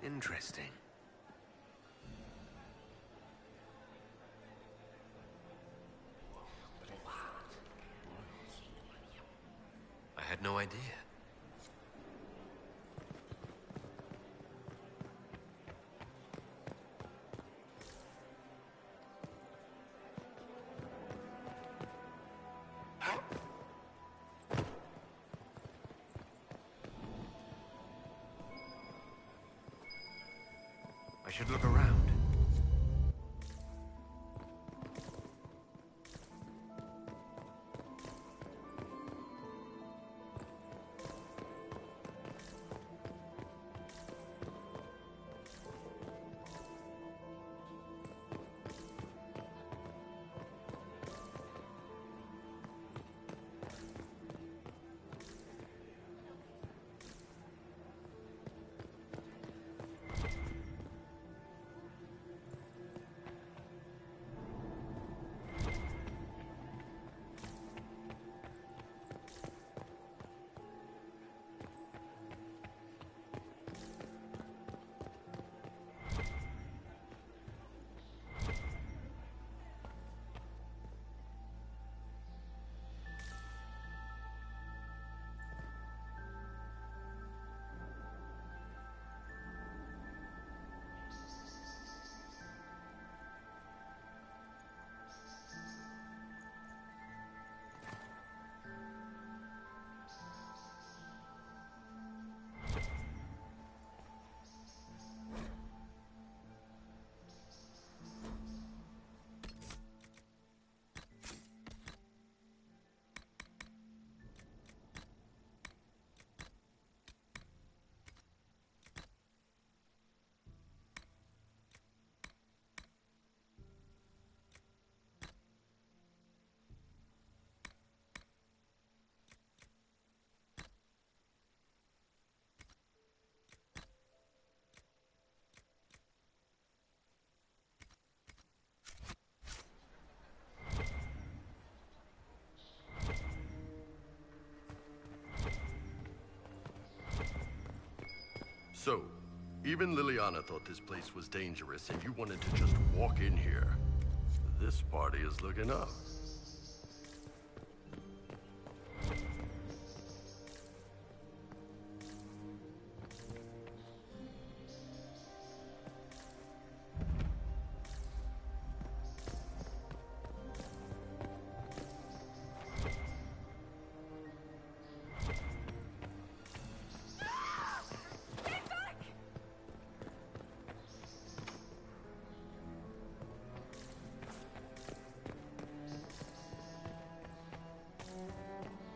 Interesting. I had no idea. I should look around. So, even Liliana thought this place was dangerous and you wanted to just walk in here. This party is looking up.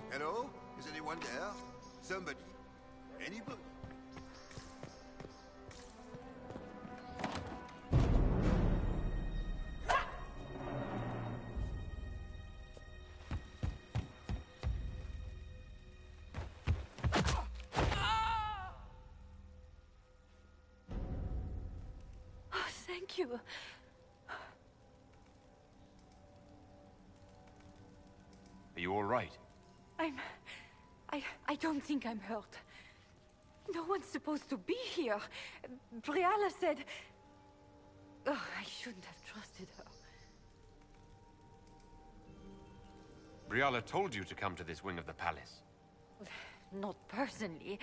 Hello? Is anyone there? Somebody. Anybody? Oh, thank you. Are you all right? I don't think I'm hurt. No one's supposed to be here. Briala said... Oh, I shouldn't have trusted her. Briala told you to come to this wing of the palace. Not personally.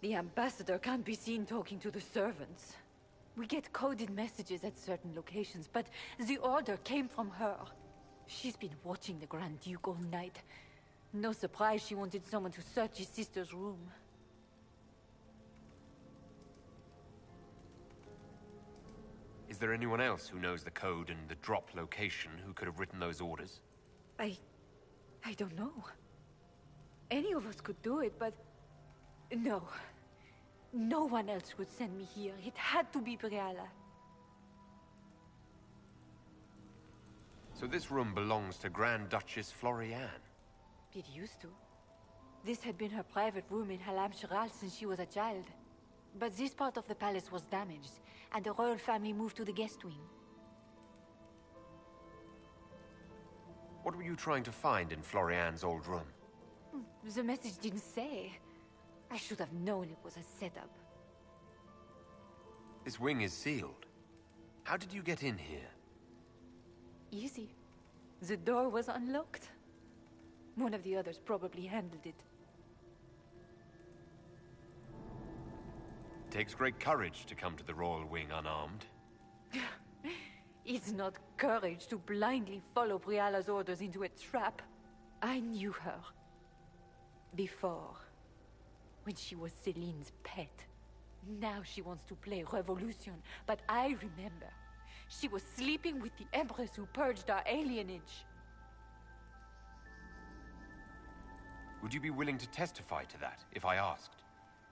The ambassador can't be seen talking to the servants. We get coded messages at certain locations, but the order came from her. She's been watching the Grand Duke all night. No surprise she wanted someone to search his sister's room. Is there anyone else who knows the code and the drop location who could have written those orders? I don't know. Any of us could do it, but... No. No one else would send me here. It had to be Briala. So this room belongs to Grand Duchess Florianne? It used to. This had been her private room in Halam Shiral since she was a child. But this part of the palace was damaged, and the royal family moved to the guest wing. What were you trying to find in Florianne's old room? The message didn't say. I should have known it was a setup. This wing is sealed. How did you get in here? Easy. The door was unlocked. One of the others probably handled it. Takes great courage to come to the Royal Wing unarmed. It's not courage to blindly follow Briala's orders into a trap. I knew her. Before. When she was Celine's pet. Now she wants to play Revolution, but I remember. She was sleeping with the Empress who purged our alienage. Would you be willing to testify to that, if I asked?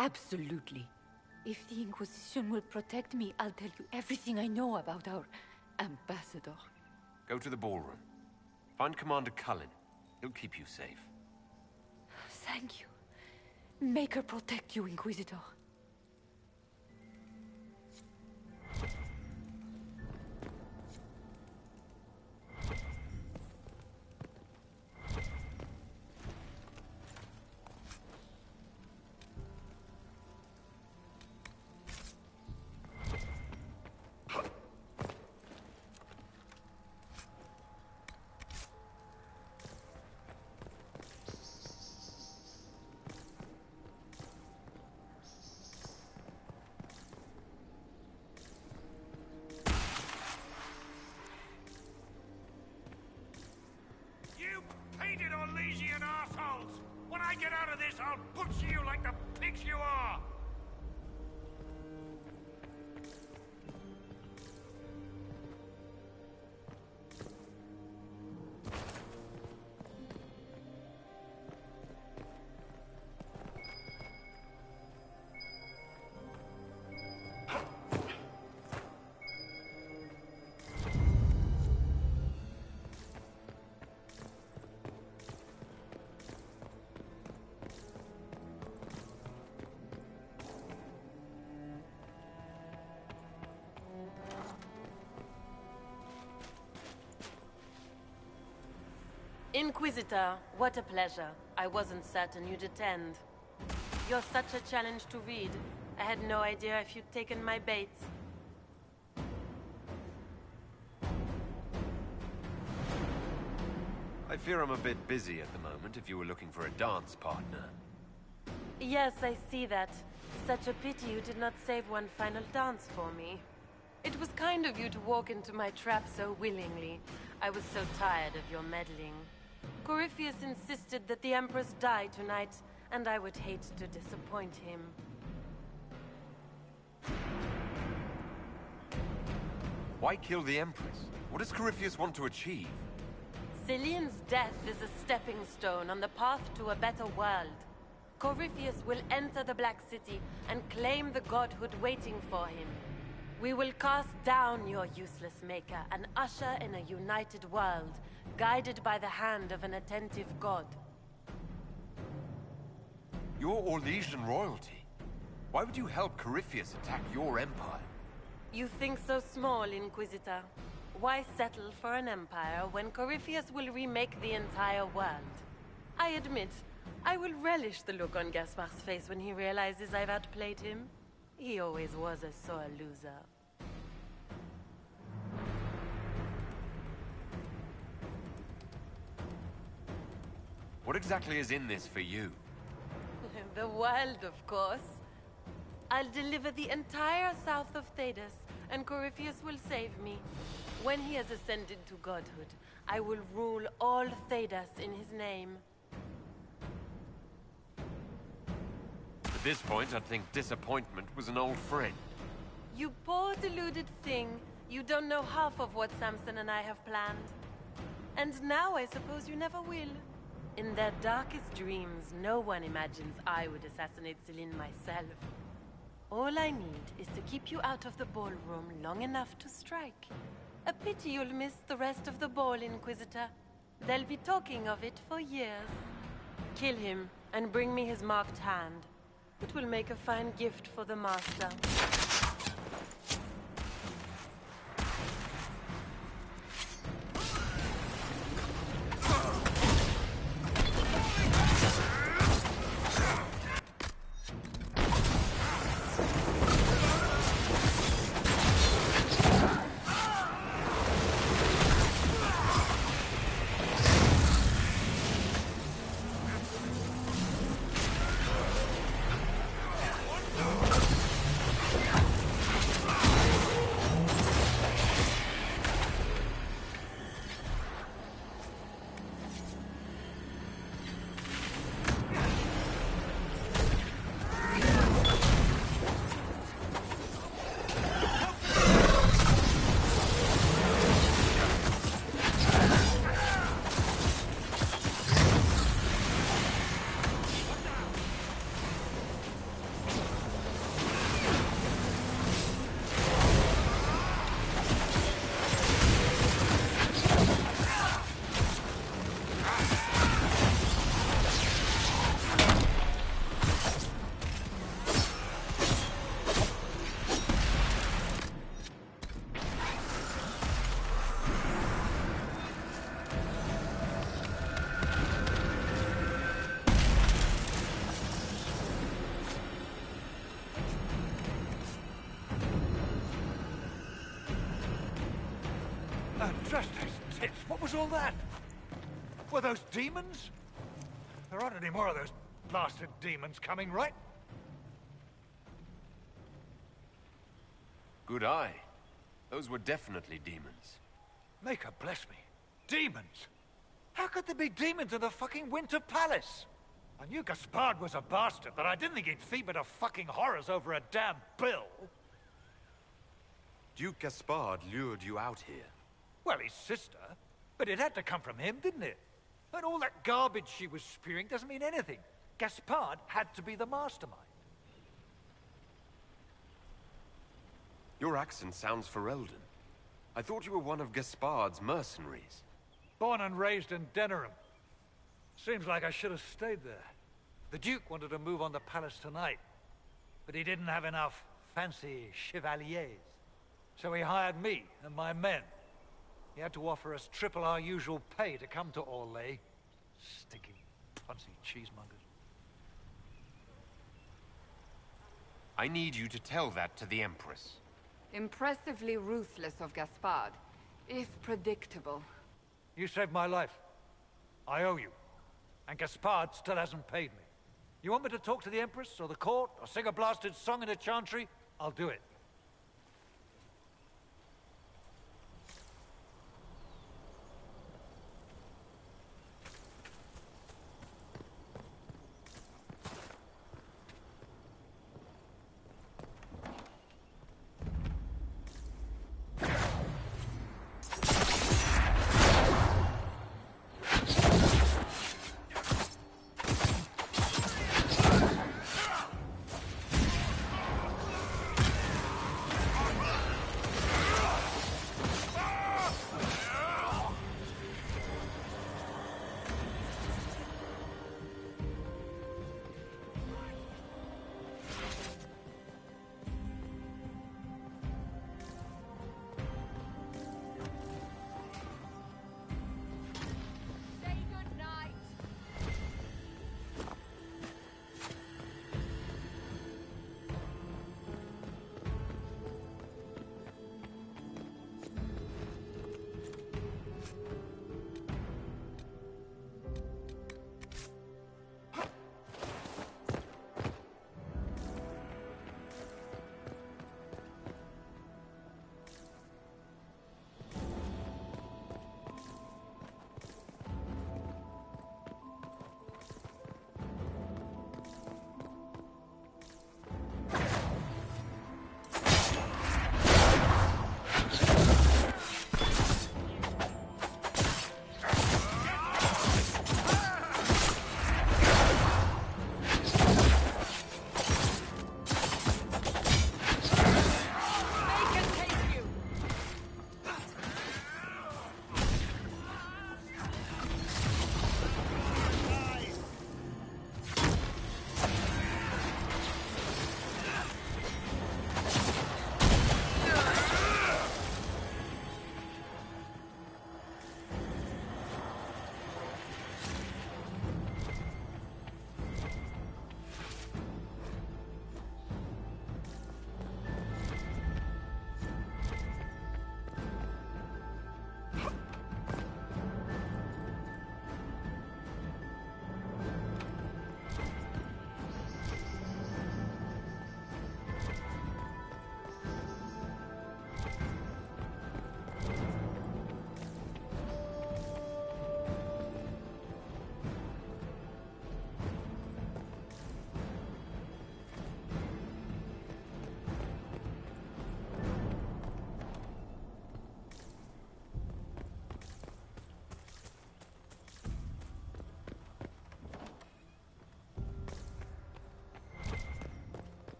Absolutely. If the Inquisition will protect me, I'll tell you everything I know about our ambassador. Go to the ballroom. Find Commander Cullen. He'll keep you safe. Thank you. Make her protect you, Inquisitor. Painted Orlesian assholes! When I get out of this, I'll butcher you like the pigs you are! Inquisitor, what a pleasure. I wasn't certain you'd attend. You're such a challenge to read. I had no idea if you'd taken my bait. I fear I'm a bit busy at the moment if you were looking for a dance partner. Yes, I see that. Such a pity you did not save one final dance for me. It was kind of you to walk into my trap so willingly. I was so tired of your meddling. Corypheus insisted that the Empress die tonight, and I would hate to disappoint him. Why kill the Empress? What does Corypheus want to achieve? Celine's death is a stepping stone on the path to a better world. Corypheus will enter the Black City and claim the godhood waiting for him. We will cast down your useless maker and usher in a united world, guided by the hand of an attentive god. You're Orlesian royalty. Why would you help Corypheus attack your empire? You think so small, Inquisitor. Why settle for an empire when Corypheus will remake the entire world? I admit, I will relish the look on Gaspar's face when he realizes I've outplayed him. He always was a sore loser. What exactly is in this for you? The world, of course. I'll deliver the entire south of Thedas, and Corypheus will save me. When he has ascended to godhood, I will rule all Thedas in his name. At this point, I'd think disappointment was an old friend. You poor deluded thing. You don't know half of what Samson and I have planned. And now I suppose you never will. In their darkest dreams, no one imagines I would assassinate Celine myself. All I need is to keep you out of the ballroom long enough to strike. A pity you'll miss the rest of the ball, Inquisitor. They'll be talking of it for years. Kill him, and bring me his marked hand. It will make a fine gift for the Master. Trust those tits. What was all that? Were those demons? There aren't any more of those blasted demons coming, right? Good eye. Those were definitely demons. Maker bless me. Demons? How could there be demons in the fucking Winter Palace? I knew Gaspard was a bastard, but I didn't think he'd feed me to fucking horrors over a damn bill. Duke Gaspard lured you out here. Well, his sister. But it had to come from him, didn't it? And all that garbage she was spewing doesn't mean anything. Gaspard had to be the mastermind. Your accent sounds Ferelden. I thought you were one of Gaspard's mercenaries. Born and raised in Denerim. Seems like I should have stayed there. The Duke wanted to move on the palace tonight, but he didn't have enough fancy chevaliers. So he hired me and my men. He had to offer us triple our usual pay to come to Orlais. Stinking, punsy cheesemongers. I need you to tell that to the Empress. Impressively ruthless of Gaspard, if predictable. You saved my life. I owe you. And Gaspard still hasn't paid me. You want me to talk to the Empress, or the court, or sing a blasted song in a chantry? I'll do it.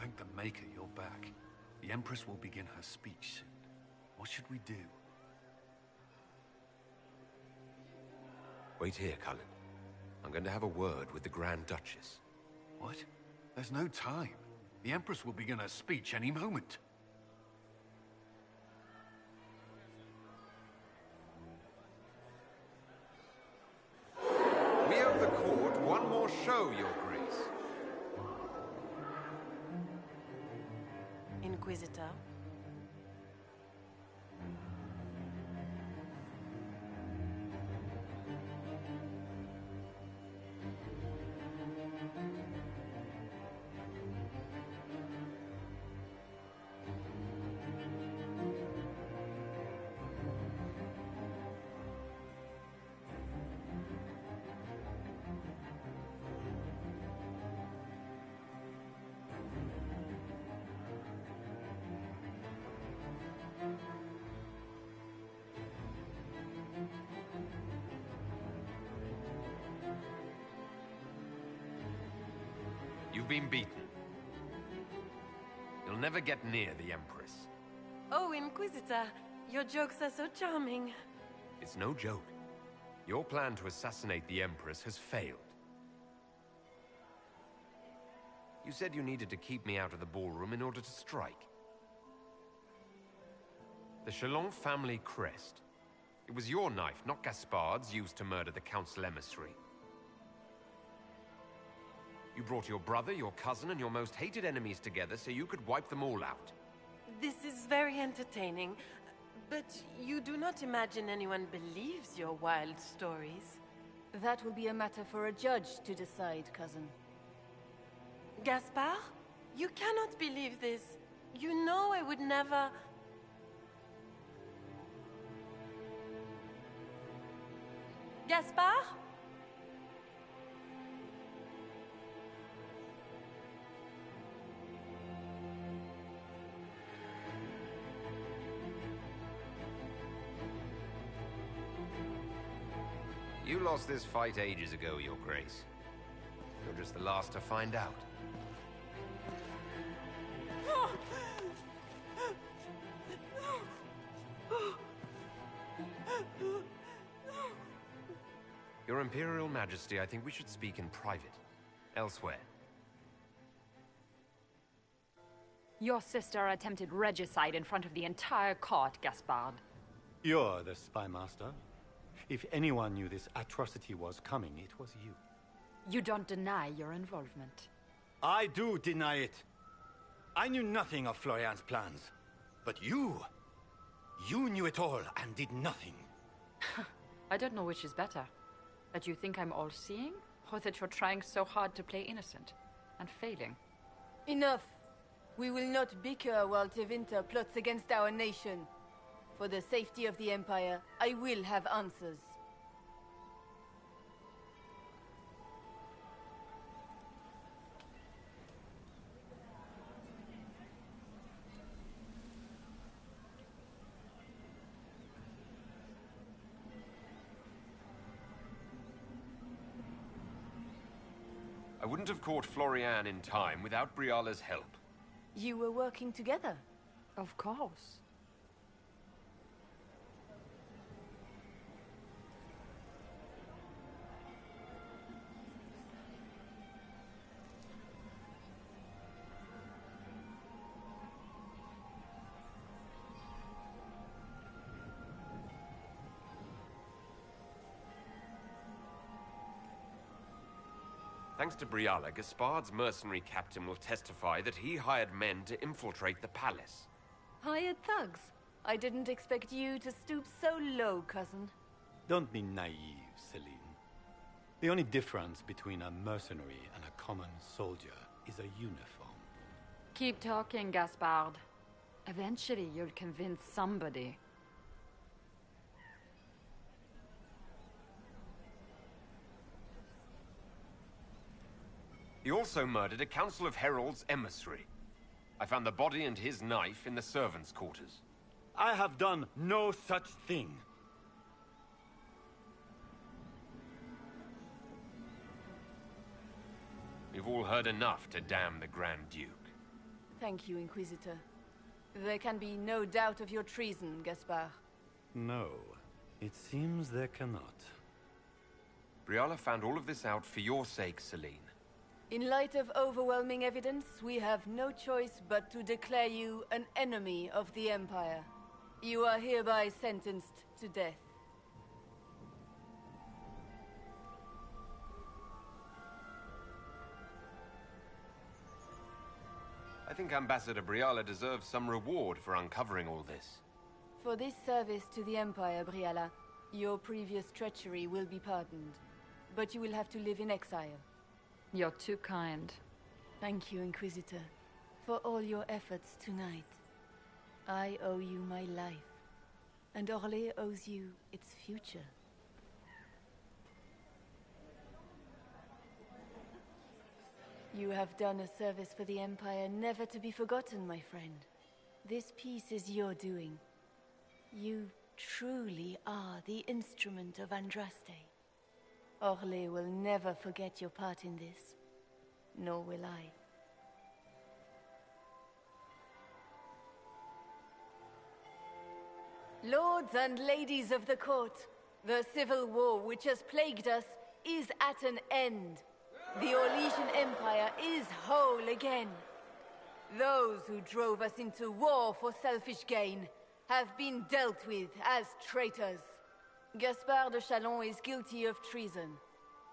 Thank the Maker you're back. The Empress will begin her speech soon. What should we do? Wait here, Cullen. I'm going to have a word with the Grand Duchess. What? There's no time. The Empress will begin her speech any moment. We owe the court one more show, Your Grace. Inquisitor. You've been beaten. You'll never get near the Empress. Oh, Inquisitor, your jokes are so charming. It's no joke. Your plan to assassinate the Empress has failed. You said you needed to keep me out of the ballroom in order to strike. The Chalon family crest. It was your knife, not Gaspard's, used to murder the Council emissary. You brought your brother, your cousin, and your most hated enemies together so you could wipe them all out. This is very entertaining, but you do not imagine anyone believes your wild stories. That will be a matter for a judge to decide, cousin. Gaspard? You cannot believe this. You know I would never... Gaspard? You lost this fight ages ago, Your Grace. You're just the last to find out. Your Imperial Majesty, I think we should speak in private. Elsewhere. Your sister attempted regicide in front of the entire court, Gaspard. You're the spy master. If anyone knew this atrocity was coming, it was you. You don't deny your involvement. I do deny it. I knew nothing of Florian's plans. But you knew it all and did nothing. I don't know which is better. That you think I'm all-seeing, or that you're trying so hard to play innocent and failing. Enough. We will not bicker while Tevinter plots against our nation. For the safety of the Empire, I will have answers. I wouldn't have caught Florian in time without Briala's help. You were working together? Of course. Thanks to Briala, Gaspard's mercenary captain will testify that he hired men to infiltrate the palace. Hired thugs? I didn't expect you to stoop so low, cousin. Don't be naive, Celine. The only difference between a mercenary and a common soldier is a uniform. Keep talking, Gaspard. Eventually, you'll convince somebody. He also murdered a Council of Heralds emissary. I found the body and his knife in the servants' quarters. I have done no such thing. We've all heard enough to damn the Grand Duke. Thank you, Inquisitor. There can be no doubt of your treason, Gaspard. No, it seems there cannot. Briala found all of this out for your sake, Celine. In light of overwhelming evidence, we have no choice but to declare you an enemy of the Empire. You are hereby sentenced to death. I think Ambassador Briala deserves some reward for uncovering all this. For this service to the Empire, Briala, your previous treachery will be pardoned. But you will have to live in exile. You're too kind. Thank you, Inquisitor, for all your efforts tonight. I owe you my life, and Orlais owes you its future. You have done a service for the Empire never to be forgotten, my friend. This piece is your doing. You truly are the instrument of Andraste. Orlais will never forget your part in this, nor will I. Lords and ladies of the court, the civil war which has plagued us is at an end. The Orlesian Empire is whole again. Those who drove us into war for selfish gain have been dealt with as traitors. Gaspard de Chalon is guilty of treason.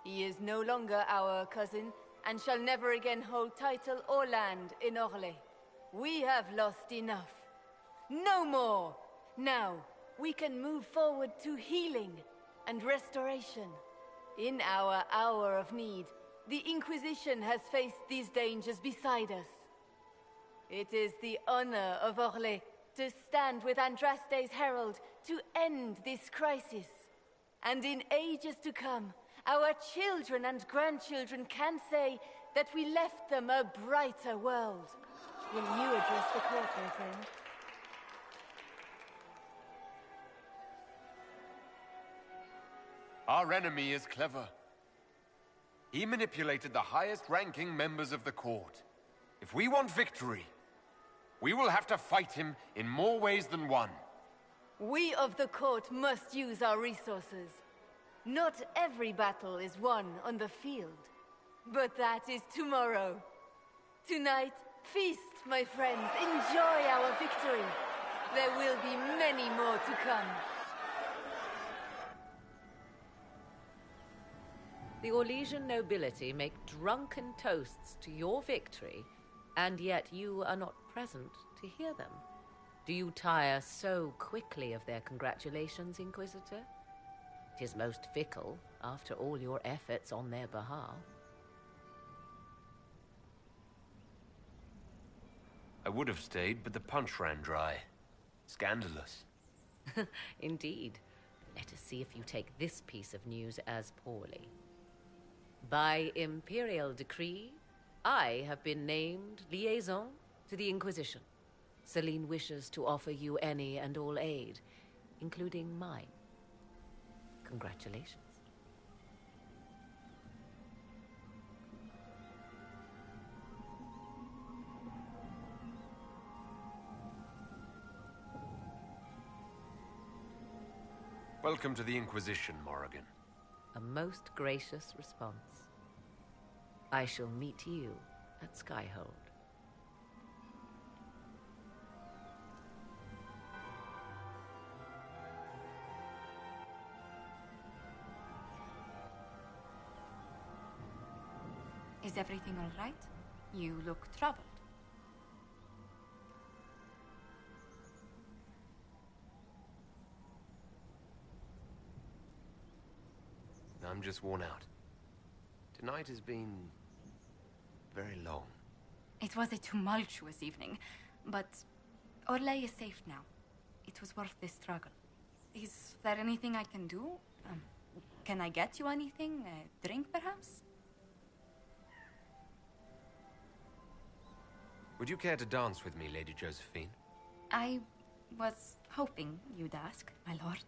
He is no longer our cousin and shall never again hold title or land in Orlais. We have lost enough. No more! Now, we can move forward to healing and restoration. In our hour of need, the Inquisition has faced these dangers beside us. It is the honor of Orlais to stand with Andraste's herald to end this crisis. And in ages to come, our children and grandchildren can say that we left them a brighter world. Will you address the court, my friend? Our enemy is clever. He manipulated the highest-ranking members of the court. If we want victory, we will have to fight him in more ways than one. We of the court must use our resources. Not every battle is won on the field, but that is tomorrow. Tonight, feast, my friends. Enjoy our victory. There will be many more to come. The Orlesian nobility make drunken toasts to your victory, and yet you are not present to hear them. Do you tire so quickly of their congratulations, Inquisitor? It is most fickle, after all your efforts on their behalf. I would have stayed, but the punch ran dry. Scandalous. Indeed. Let us see if you take this piece of news as poorly. By imperial decree, I have been named liaison to the Inquisition. Celine wishes to offer you any and all aid, including mine. Congratulations. Welcome to the Inquisition, Morrigan. A most gracious response. I shall meet you at Skyhold. Is everything all right? You look troubled. I'm just worn out. Tonight has been very long. It was a tumultuous evening, but Orlais is safe now. It was worth the struggle. Is there anything I can do? Can I get you anything? A drink, perhaps? Would you care to dance with me, Lady Josephine? I was hoping you'd ask, my lord.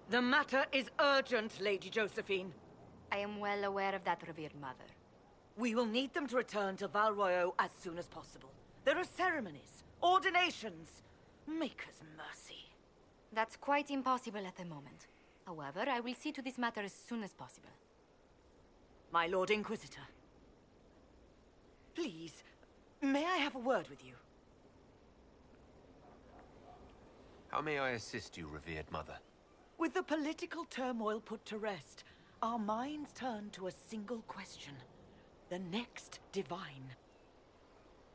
The matter is urgent, Lady Josephine. I am well aware of that, revered mother. We will need them to return to Val Royeaux as soon as possible. There are ceremonies, ordinations. Maker's mercy. That's quite impossible at the moment. However, I will see to this matter as soon as possible. My Lord Inquisitor. Please, may I have a word with you? How may I assist you, revered mother? With the political turmoil put to rest, our minds turn to a single question. The next divine.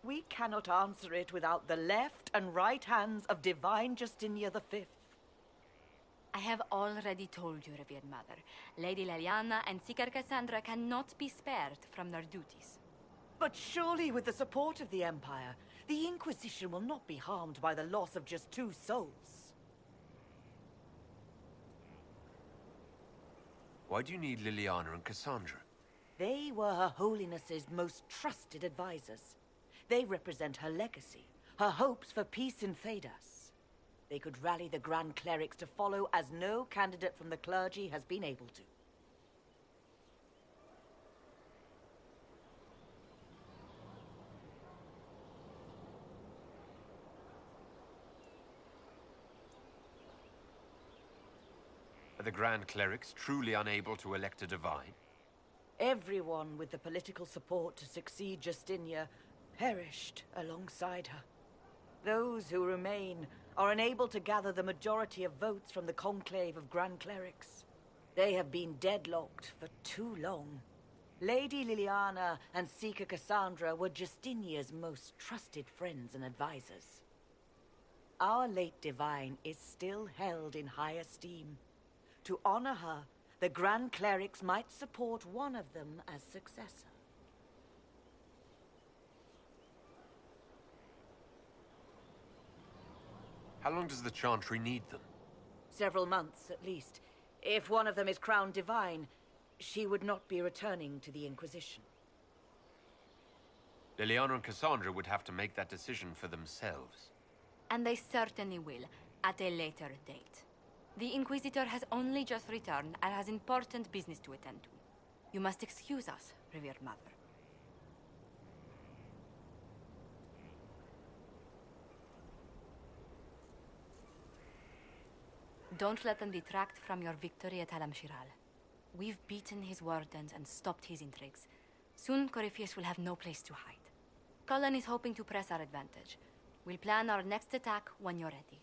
We cannot answer it without the left and right hands of Divine Justinia V. I have already told you, revered mother. Lady Leliana and Seeker Cassandra cannot be spared from their duties. But surely with the support of the Empire, the Inquisition will not be harmed by the loss of just 2 souls. Why do you need Liliana and Cassandra? They were Her Holiness's most trusted advisors. They represent her legacy, her hopes for peace in Thedas. They could rally the Grand Clerics to follow as no candidate from the clergy has been able to. Are the Grand Clerics truly unable to elect a divine? Everyone with the political support to succeed Justinia perished alongside her. Those who remain are unable to gather the majority of votes from the conclave of Grand Clerics. They have been deadlocked for too long. Lady Liliana and Seeker Cassandra were Justinia's most trusted friends and advisors. Our late divine is still held in high esteem. To honor her, the Grand Clerics might support one of them as successor. How long does the Chantry need them? Several months, at least. If one of them is crowned divine, she would not be returning to the Inquisition. Liliana and Cassandra would have to make that decision for themselves. And they certainly will, at a later date. The Inquisitor has only just returned and has important business to attend to. You must excuse us, revered mother. Don't let them detract from your victory at Alam Shiral. We've beaten his wardens and stopped his intrigues. Soon, Corypheus will have no place to hide. Cullen is hoping to press our advantage. We'll plan our next attack when you're ready.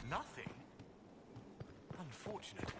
Nothing? Unfortunate.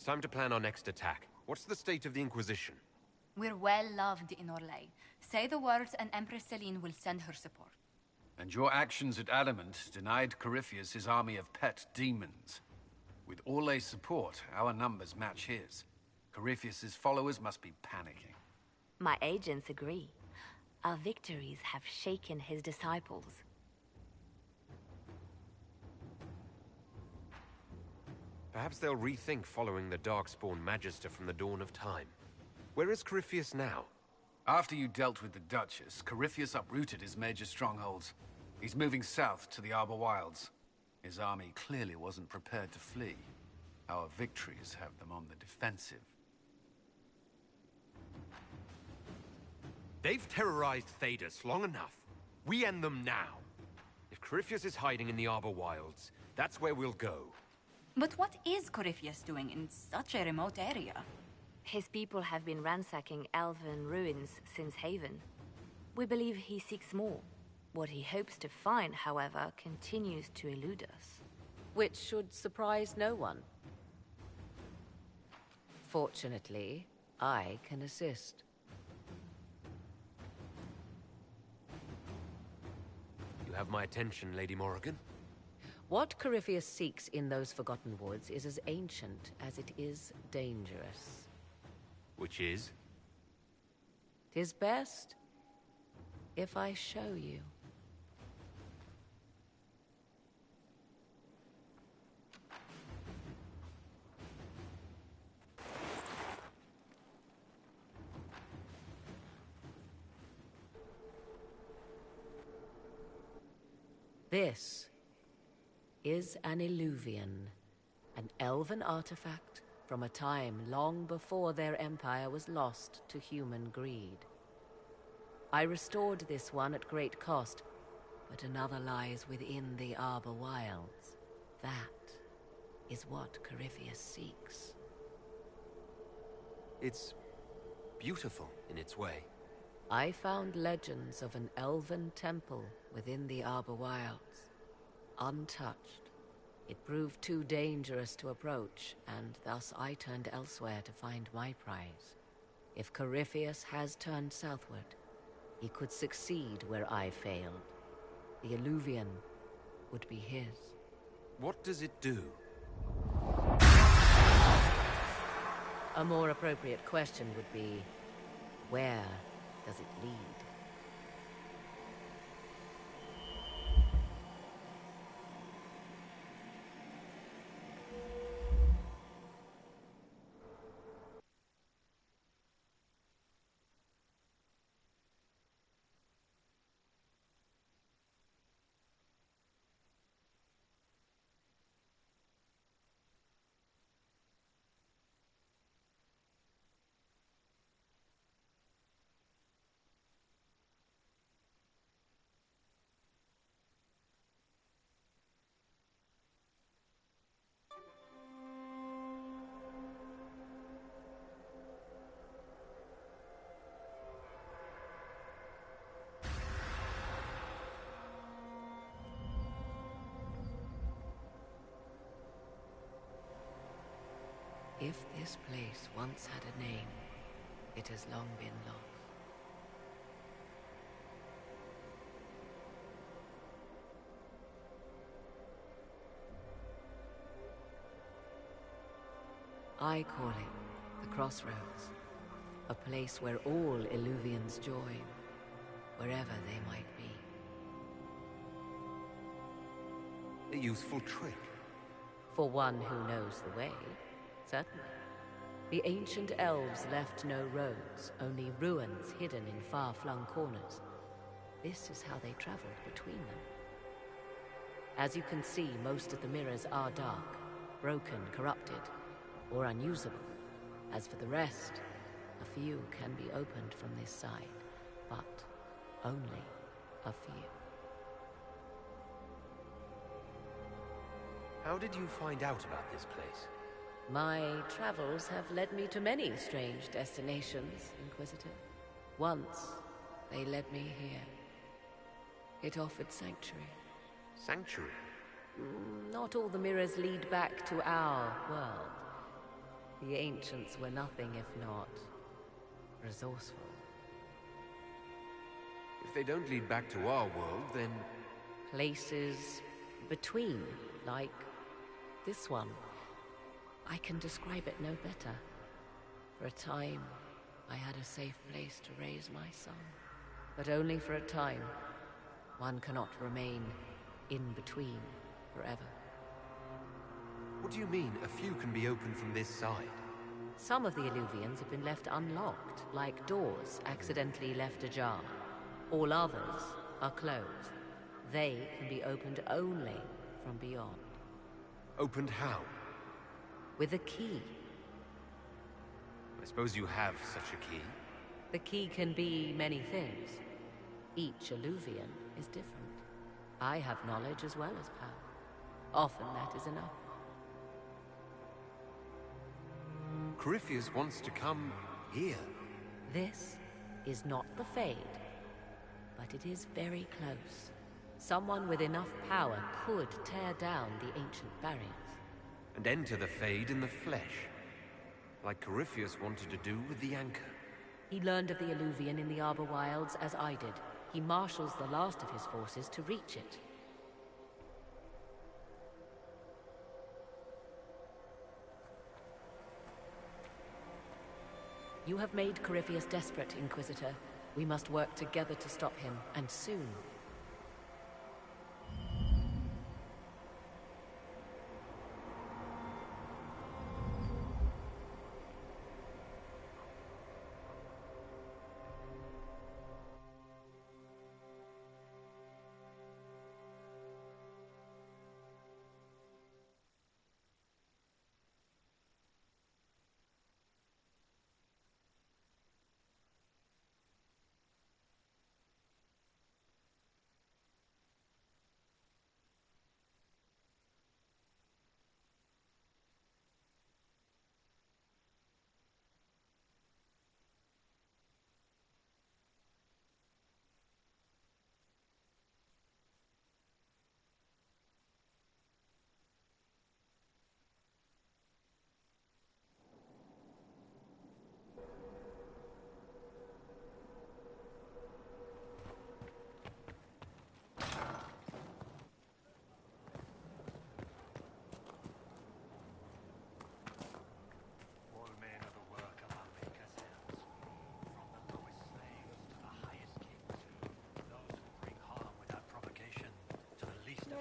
time to plan our next attack. What's the state of the Inquisition? We're well loved in Orlais. Say the words and Empress Celine will send her support. And your actions at Adamant denied Corypheus his army of pet demons. With Orlais' support, our numbers match his. Corypheus' followers must be panicking. My agents agree. Our victories have shaken his disciples. Perhaps they'll rethink following the Darkspawn Magister from the dawn of time. Where is Corypheus now? After you dealt with the Duchess, Corypheus uprooted his major strongholds. He's moving south to the Arbor Wilds. His army clearly wasn't prepared to flee. Our victories have them on the defensive. They've terrorized Thedas long enough. We end them now. If Corypheus is hiding in the Arbor Wilds, that's where we'll go. But what is Corypheus doing in such a remote area? His people have been ransacking elven ruins since Haven. We believe he seeks more. What he hopes to find, however, continues to elude us. Which should surprise no one. Fortunately, I can assist. You have my attention, Lady Morrigan. What Corypheus seeks in those Forgotten Woods is as ancient as it is dangerous. Which is? 'Tis best if I show you. This is an Illuvian, an elven artifact from a time long before their empire was lost to human greed. I restored this one at great cost, but another lies within the Arbor Wilds. That is what Corypheus seeks. It's beautiful in its way. I found legends of an elven temple within the Arbor Wilds. Untouched. It proved too dangerous to approach, and thus I turned elsewhere to find my prize. If Corypheus has turned southward, he could succeed where I failed. The Illuvian would be his. What does it do? A more appropriate question would be, where does it lead? If this place once had a name, it has long been lost. I call it the Crossroads, a place where all Illuvians join, wherever they might be. A useful trick. For one who knows the way, certainly. The ancient elves left no roads, only ruins hidden in far-flung corners. This is how they traveled between them. As you can see, most of the mirrors are dark, broken, corrupted, or unusable. As for the rest, a few can be opened from this side, but only a few. How did you find out about this place? My travels have led me to many strange destinations, Inquisitor. Once, they led me here. It offered sanctuary. Sanctuary? Not all the mirrors lead back to our world. The ancients were nothing if not resourceful. If they don't lead back to our world, then... Places between, like this one. I can describe it no better. For a time, I had a safe place to raise my son. But only for a time. One cannot remain in between forever. What do you mean, a few can be opened from this side? Some of the Illuvians have been left unlocked, like doors accidentally left ajar. All others are closed. They can be opened only from beyond. Opened how? With a key. I suppose you have such a key? The key can be many things. Each Illuvian is different. I have knowledge as well as power. Often that is enough. Corypheus wants to come here. This is not the Fade, but it is very close. Someone with enough power could tear down the ancient barriers. And enter the Fade in the flesh, like Corypheus wanted to do with the Anchor. He learned of the Illuvian in the Arbor Wilds as I did. He marshals the last of his forces to reach it. You have made Corypheus desperate, Inquisitor. We must work together to stop him, and soon.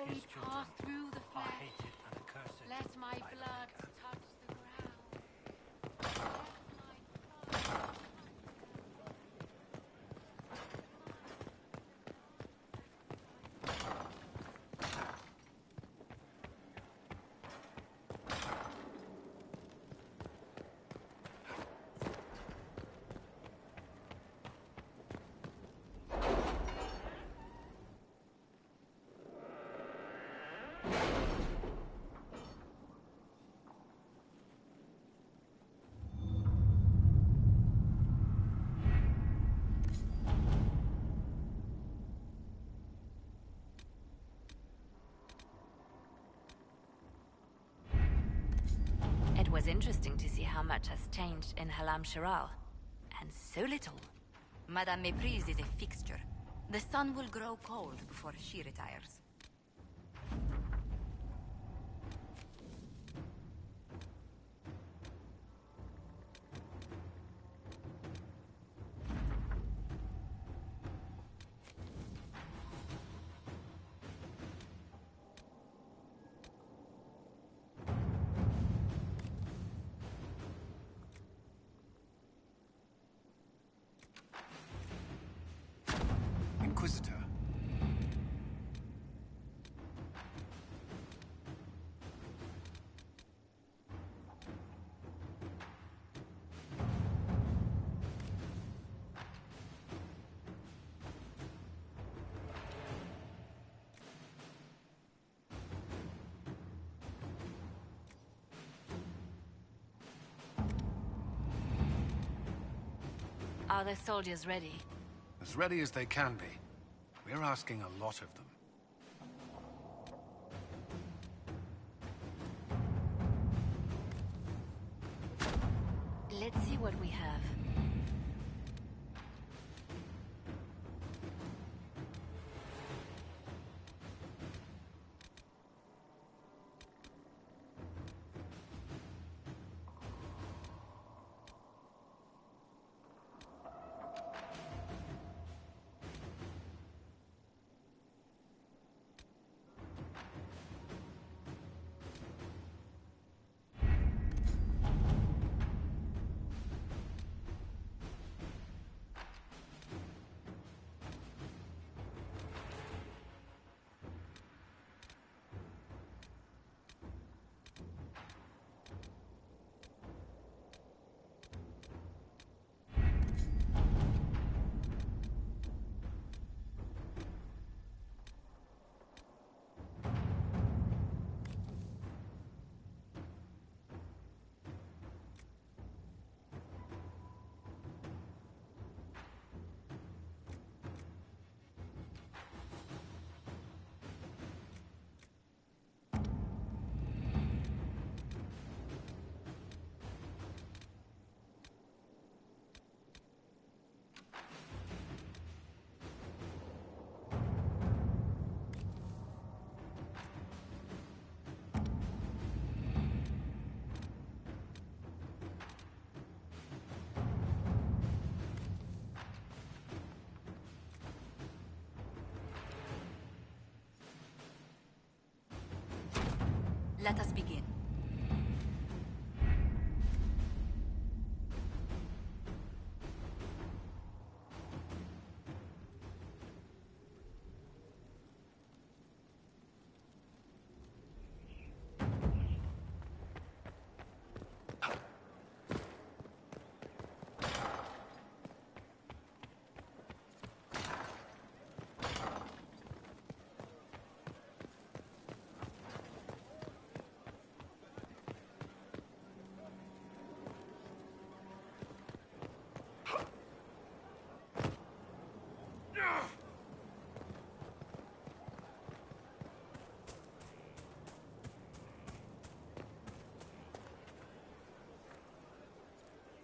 We pass through the flesh. Let my blood touch the ground. It was interesting to see how much has changed in Halam Shiral. And so little. Madame Méprise is a fixture. The sun will grow cold before she retires. Inquisitor. Are the soldiers ready? As ready as they can be. We're asking a lot of them. Let's see what we have. Let us begin.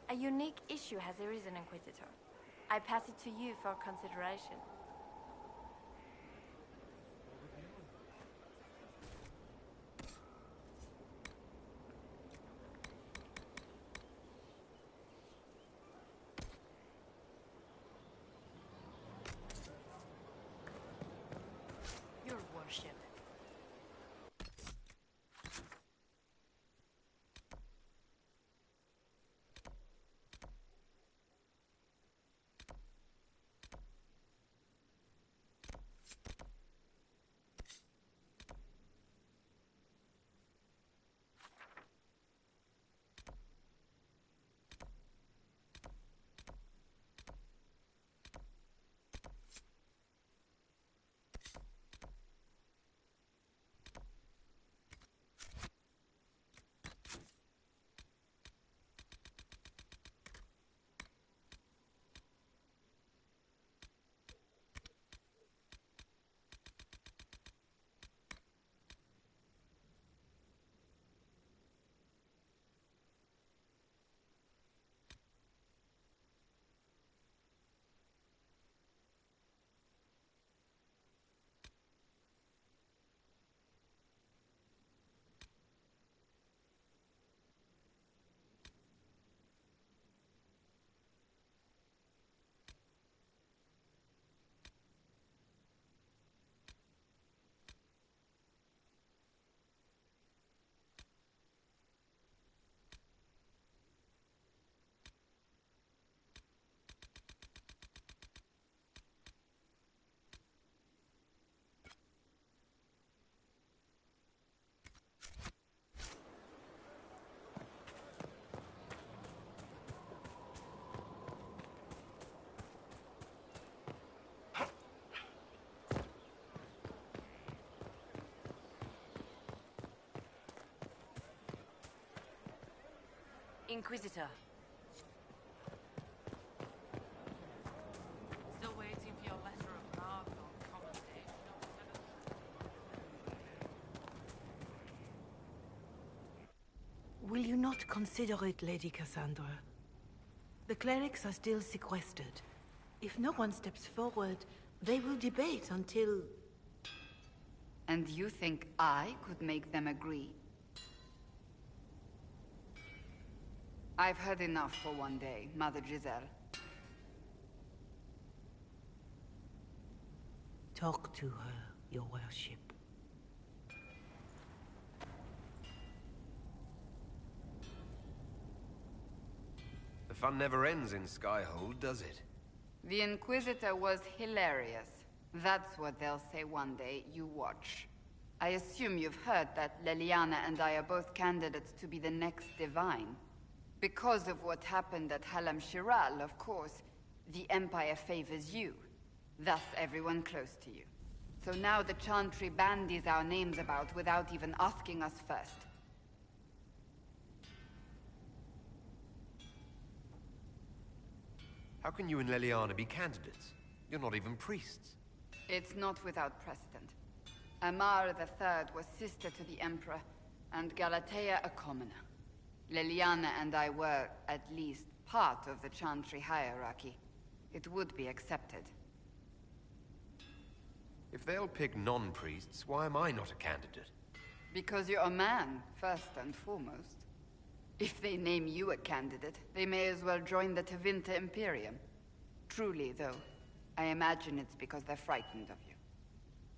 A unique issue has arisen, Inquisitor. I pass it to you for consideration. Your worship. Inquisitor. Still waiting for your letter of marque on commendation. Will you not consider it, Lady Cassandra? The clerics are still sequestered. If no one steps forward, they will debate until... And you think I could make them agree? I've heard enough for one day, Mother Giselle. Talk to her, your worship. The fun never ends in Skyhold, does it? The Inquisitor was hilarious. That's what they'll say one day, you watch. I assume you've heard that Leliana and I are both candidates to be the next Divine. Because of what happened at Halam Shiral, of course, the Empire favors you. Thus everyone close to you. So now the Chantry bandies our names about without even asking us first. How can you and Leliana be candidates? You're not even priests. It's not without precedent. Armar III was sister to the Emperor, and Galatea a commoner. Leliana and I were, at least, part of the Chantry hierarchy. It would be accepted. If they'll pick non-priests, why am I not a candidate? Because you're a man, first and foremost. If they name you a candidate, they may as well join the Tevinter Imperium. Truly, though, I imagine it's because they're frightened of you.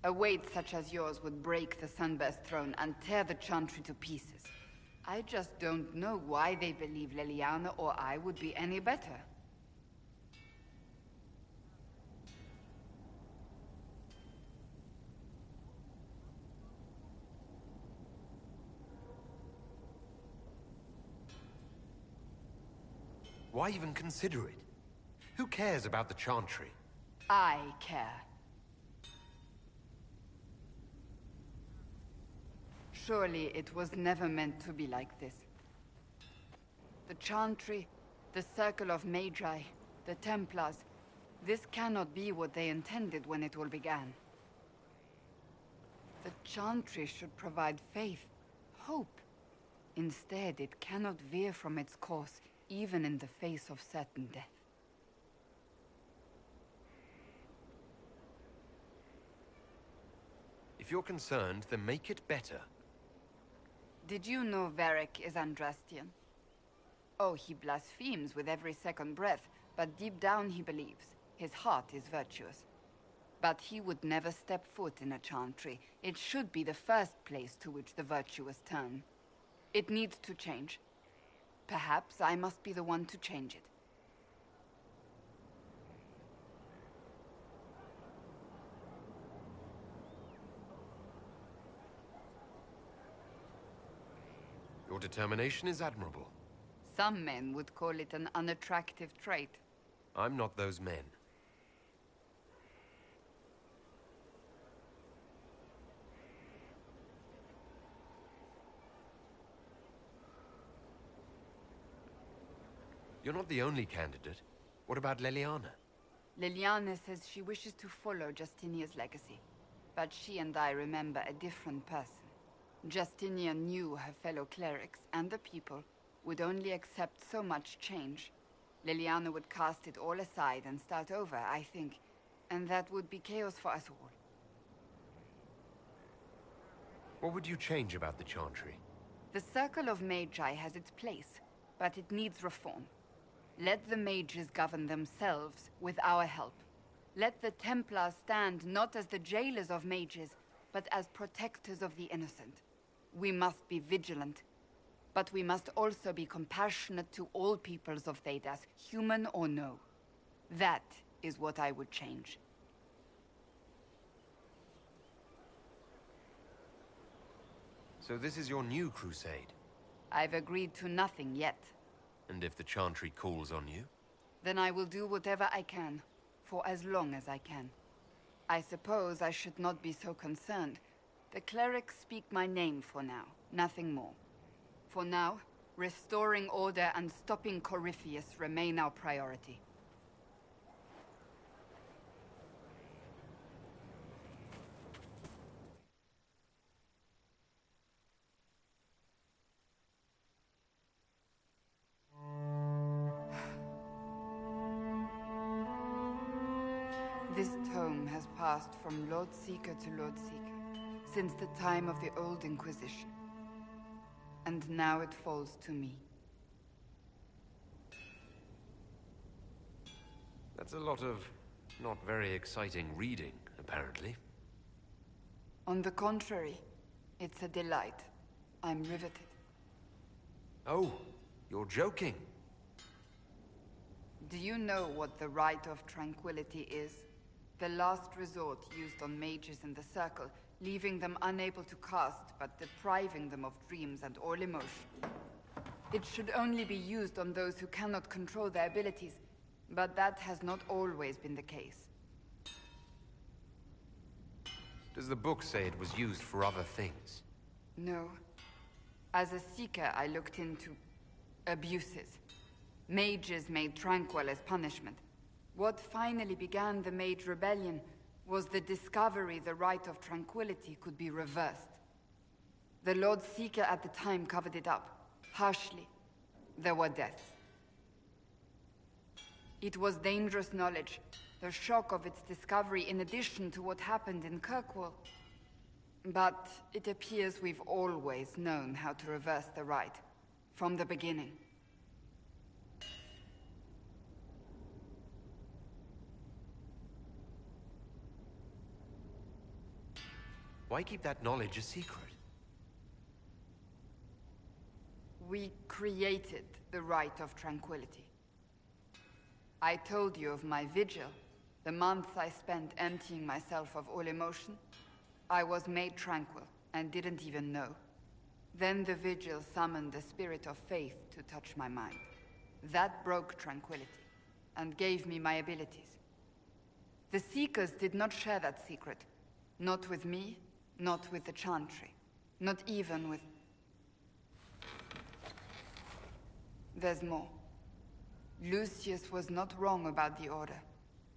A weight such as yours would break the Sunburst throne and tear the Chantry to pieces. I just don't know why they believe Leliana or I would be any better. Why even consider it? Who cares about the Chantry? I care. Surely it was never meant to be like this. The Chantry, the Circle of Magi, the Templars, this cannot be what they intended when it all began. The Chantry should provide faith, hope. Instead, it cannot veer from its course, even in the face of certain death. If you're concerned, then make it better. Did you know Varric is Andrastian? Oh, he blasphemes with every second breath, but deep down he believes. His heart is virtuous. But he would never step foot in a Chantry. It should be the first place to which the virtuous turn. It needs to change. Perhaps I must be the one to change it. Your determination is admirable. Some men would call it an unattractive trait. I'm not those men. You're not the only candidate. What about Leliana? Leliana says she wishes to follow Justinia's legacy. But she and I remember a different person. Justinia knew her fellow clerics and the people would only accept so much change. Leliana would cast it all aside and start over, I think. And that would be chaos for us all. What would you change about the Chantry? The Circle of Magi has its place, but it needs reform. Let the mages govern themselves with our help. Let the Templars stand not as the jailers of mages, but as protectors of the innocent. We must be vigilant, but we must also be compassionate to all peoples of Thedas, human or no. That is what I would change. So this is your new crusade? I've agreed to nothing yet. And if the Chantry calls on you? Then I will do whatever I can, for as long as I can. I suppose I should not be so concerned. The clerics speak my name for now, nothing more. For now, restoring order and stopping Corypheus remain our priority. passed from Lord Seeker to Lord Seeker, since the time of the old Inquisition. And now it falls to me. That's a lot of not very exciting reading, apparently. On the contrary, it's a delight. I'm riveted. Oh, you're joking. Do you know what the Rite of Tranquility is? The last resort used on mages in the Circle, leaving them unable to cast, but depriving them of dreams and all emotion. It should only be used on those who cannot control their abilities, but that has not always been the case. Does the book say it was used for other things? No. As a seeker, I looked into abuses. Mages made tranquil as punishment. What finally began the Mage Rebellion was the discovery the Rite of Tranquility could be reversed. The Lord Seeker at the time covered it up, harshly. There were deaths. It was dangerous knowledge, the shock of its discovery in addition to what happened in Kirkwall. But it appears we've always known how to reverse the Rite, from the beginning. Why keep that knowledge a secret? We created the Rite of Tranquility. I told you of my vigil, the months I spent emptying myself of all emotion. I was made tranquil, and didn't even know. Then the vigil summoned the spirit of faith to touch my mind. That broke tranquility, and gave me my abilities. The Seekers did not share that secret. Not with me, not with the Chantry. Not even with... There's more. Lucius was not wrong about the Order.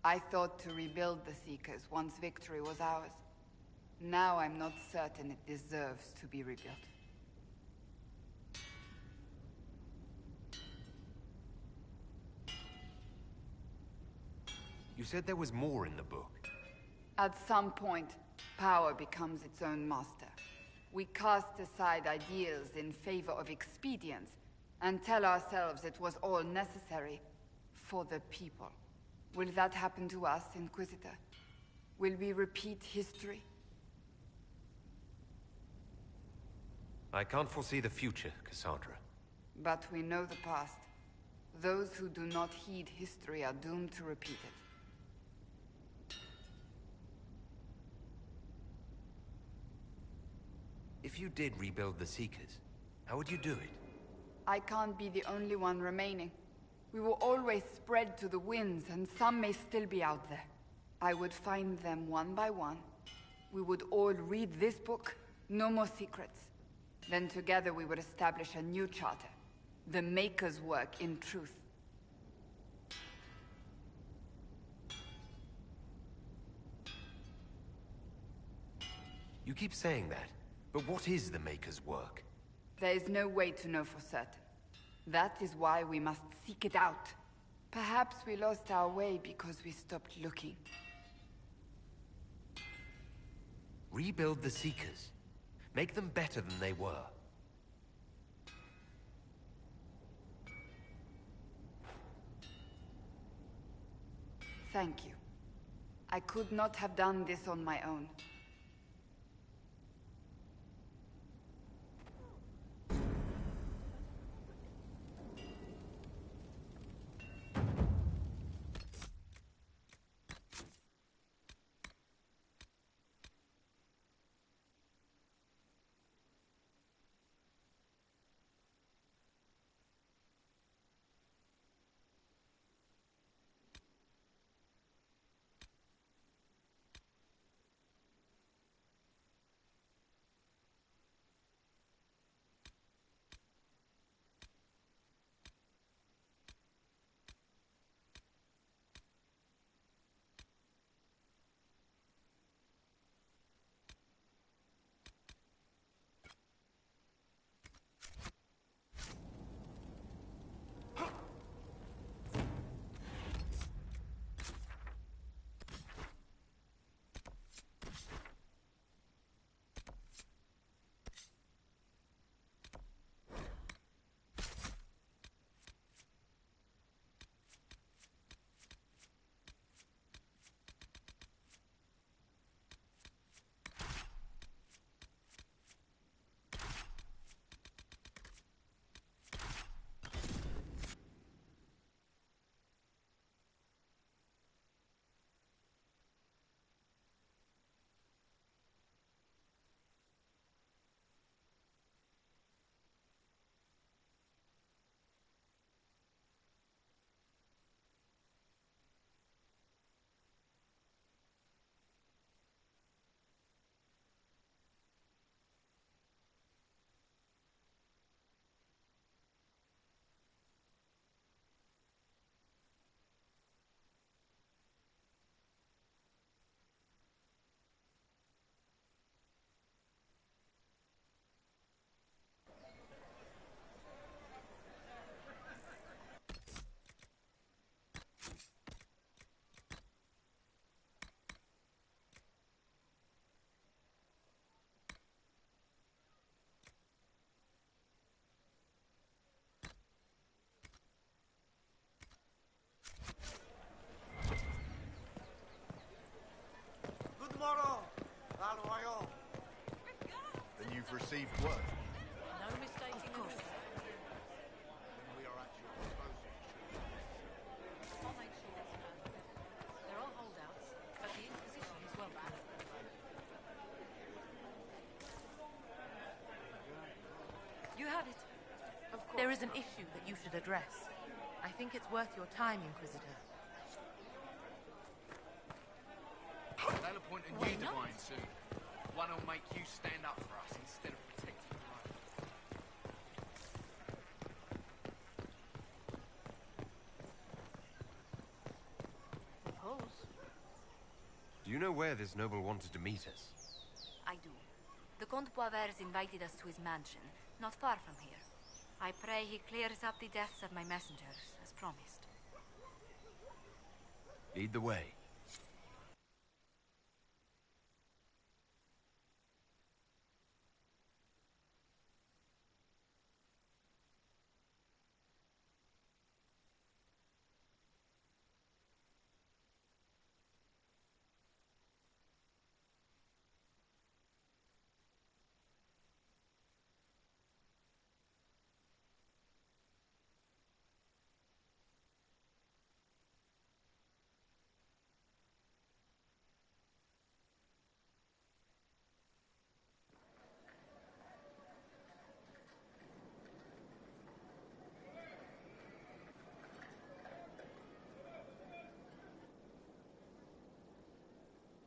I thought to rebuild the Seekers once victory was ours. Now I'm not certain it deserves to be rebuilt. You said there was more in the book. At some point, power becomes its own master. We cast aside ideals in favor of expedience, and tell ourselves it was all necessary for the people. Will that happen to us, Inquisitor? Will we repeat history? I can't foresee the future, Cassandra. But we know the past. Those who do not heed history are doomed to repeat it. If you did rebuild the Seekers, how would you do it? I can't be the only one remaining. We will always spread to the winds, and some may still be out there. I would find them one by one. We would all read this book, no more secrets. Then together we would establish a new charter. The Maker's work in truth. You keep saying that, but what is the Maker's work? There is no way to know for certain. That is why we must seek it out. Perhaps we lost our way because we stopped looking. Rebuild the Seekers. Make them better than they were. Thank you. I could not have done this on my own. you've received word. No mistaking Of course. When we are at your disposal. I'll make sure it's done. There are holdouts, but the Inquisition is welcome. You have it. Of course. There is an issue that you should address. I think it's worth your time, Inquisitor. They'll appoint a new divine soon. One who'll make you stand up for us instead of protecting your own. Suppose. Do you know where this noble wanted to meet us? I do. The Comte Boisvert invited us to his mansion, not far from here. I pray he clears up the deaths of my messengers, as promised. Lead the way.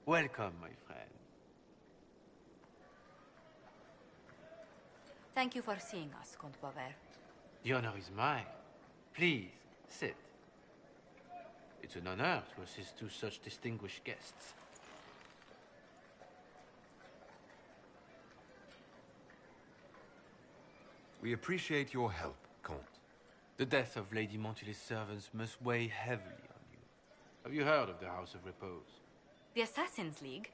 Welcome, my friend. Thank you for seeing us, Comte Boisvert. The honor is mine. Please, sit. It's an honor to assist two such distinguished guests. We appreciate your help, Comte. The death of Lady Montily's servants must weigh heavily on you. Have you heard of the House of Repose? The Assassin's League?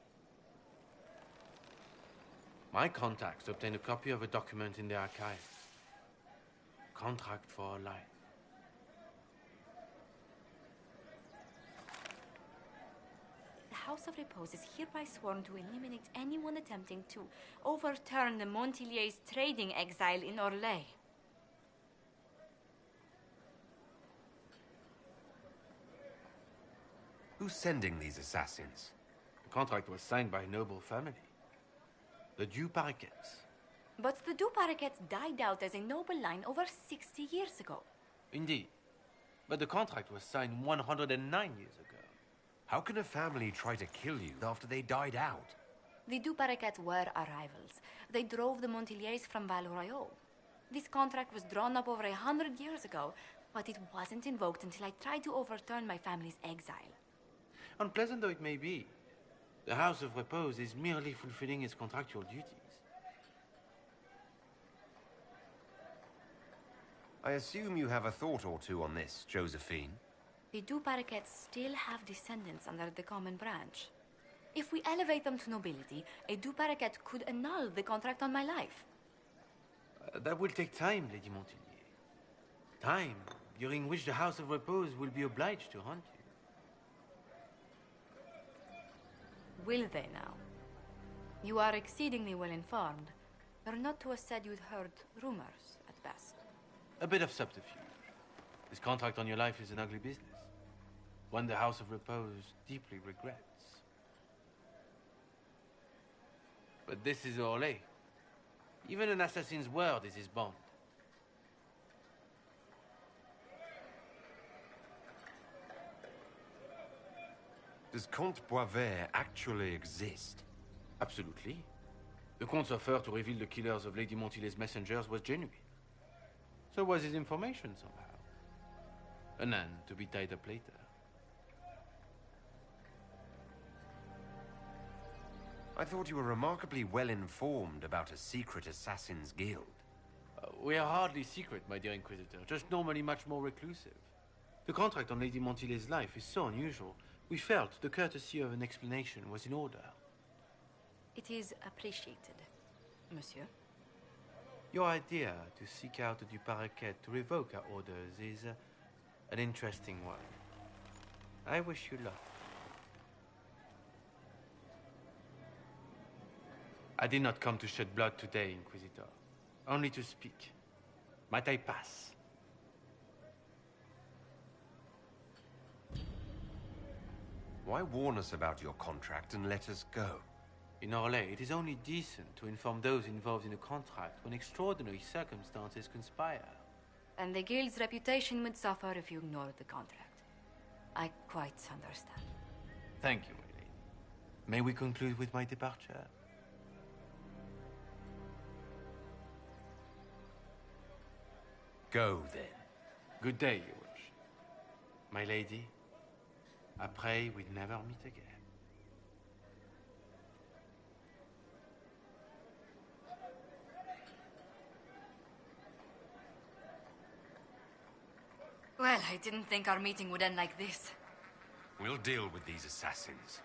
My contacts obtained a copy of a document in the archive. Contract for a life. The House of Repose is hereby sworn to eliminate anyone attempting to overturn the Montiliers' trading exile in Orlais. Who's sending these assassins? The contract was signed by a noble family. The Du Paraquets. But the Du Paraquets died out as a noble line over 60 years ago. Indeed. But the contract was signed 109 years ago. How can a family try to kill you after they died out? The Du Paraquets were our rivals. They drove the Montiliers from Val Royal. This contract was drawn up over 100 years ago, but it wasn't invoked until I tried to overturn my family's exile. Unpleasant though it may be, the House of Repose is merely fulfilling its contractual duties. I assume you have a thought or two on this, Josephine. The Du Paraquets still have descendants under the common branch. If we elevate them to nobility, a Du Paraquet could annul the contract on my life. That will take time, Lady Montilyet. Time during which the House of Repose will be obliged to hunt you. Will they now? You are exceedingly well informed. You're not to have said you'd heard rumors, at best. A bit of subterfuge. This contract on your life is an ugly business. One the House of Repose deeply regrets. But this is Orlais. Even an assassin's word is his bond. Does Comte Boisvert actually exist? Absolutely. The Comte's offer to reveal the killers of Lady Montily's messengers was genuine. So was his information somehow. An end to be tied up later. I thought you were remarkably well informed about a secret assassin's guild. We are hardly secret, my dear Inquisitor, just normally much more reclusive. The contract on Lady Montily's life is so unusual, we felt the courtesy of an explanation was in order. It is appreciated, monsieur. Your idea to seek out the Du Paraquet to revoke our orders is an interesting one. I wish you luck. I did not come to shed blood today, Inquisitor. Only to speak. Might I pass? Why warn us about your contract and let us go? In Orlais, it is only decent to inform those involved in a contract when extraordinary circumstances conspire. And the guild's reputation would suffer if you ignored the contract. I quite understand. Thank you, my lady. May we conclude with my departure? Go, then. Good day, Your Worship. My lady, I pray we'd never meet again. Well, I didn't think our meeting would end like this. We'll deal with these assassins.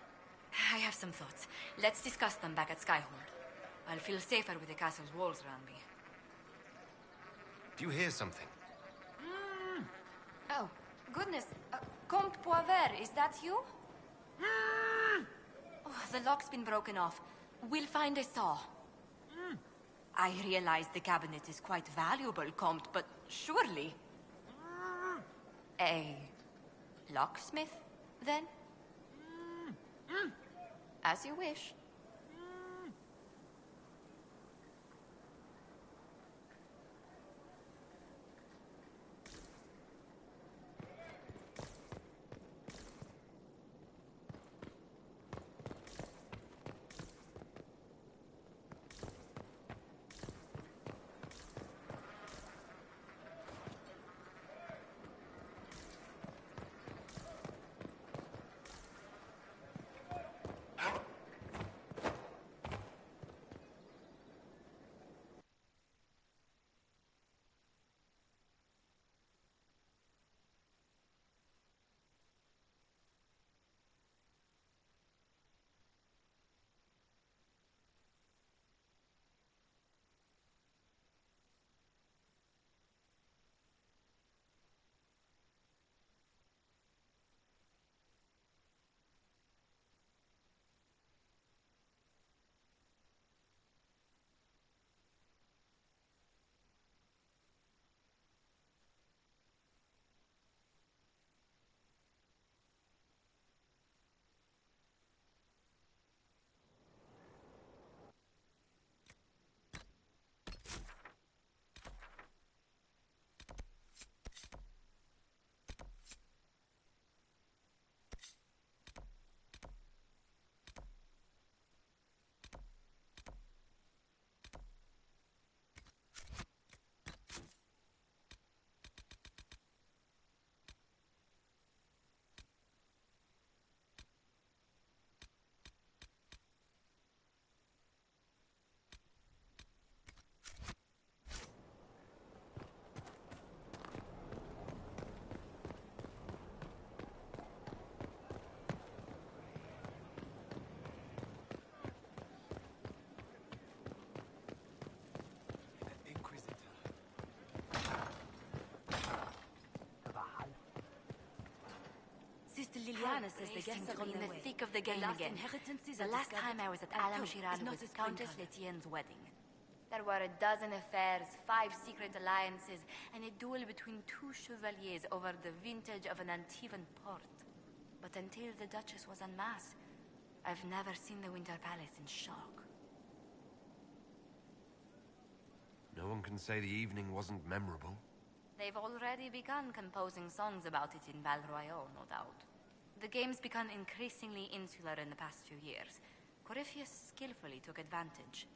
I have some thoughts. Let's discuss them back at Skyhold. I'll feel safer with the castle's walls around me. Do you hear something? Oh, goodness. Comte Poivert, is that you? Oh, the lock's been broken off. We'll find a saw. I realize the cabinet is quite valuable, Comte, but surely... A locksmith, then? As you wish. Sister Liliana says the guests are on in their the way. thick of the game again. The last time I was at Alam Shiran was Countess Letienne's wedding. There were a dozen affairs, 5 secret alliances, and a duel between 2 chevaliers over the vintage of an Antivan port. But until the Duchess was unmasked, I've never seen the Winter Palace in shock. No one can say the evening wasn't memorable. They've already begun composing songs about it in Val Royale, no doubt. The game's become increasingly insular in the past few years. Corypheus skillfully took advantage.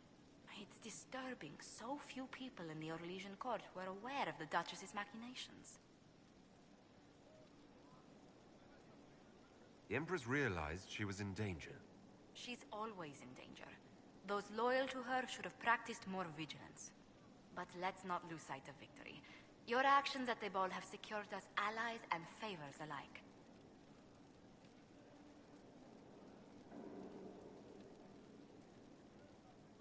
It's disturbing so few people in the Orlesian court were aware of the Duchess's machinations. The Empress realized she was in danger. She's always in danger. Those loyal to her should have practiced more vigilance. But let's not lose sight of victory. Your actions at the ball have secured us allies and favors alike.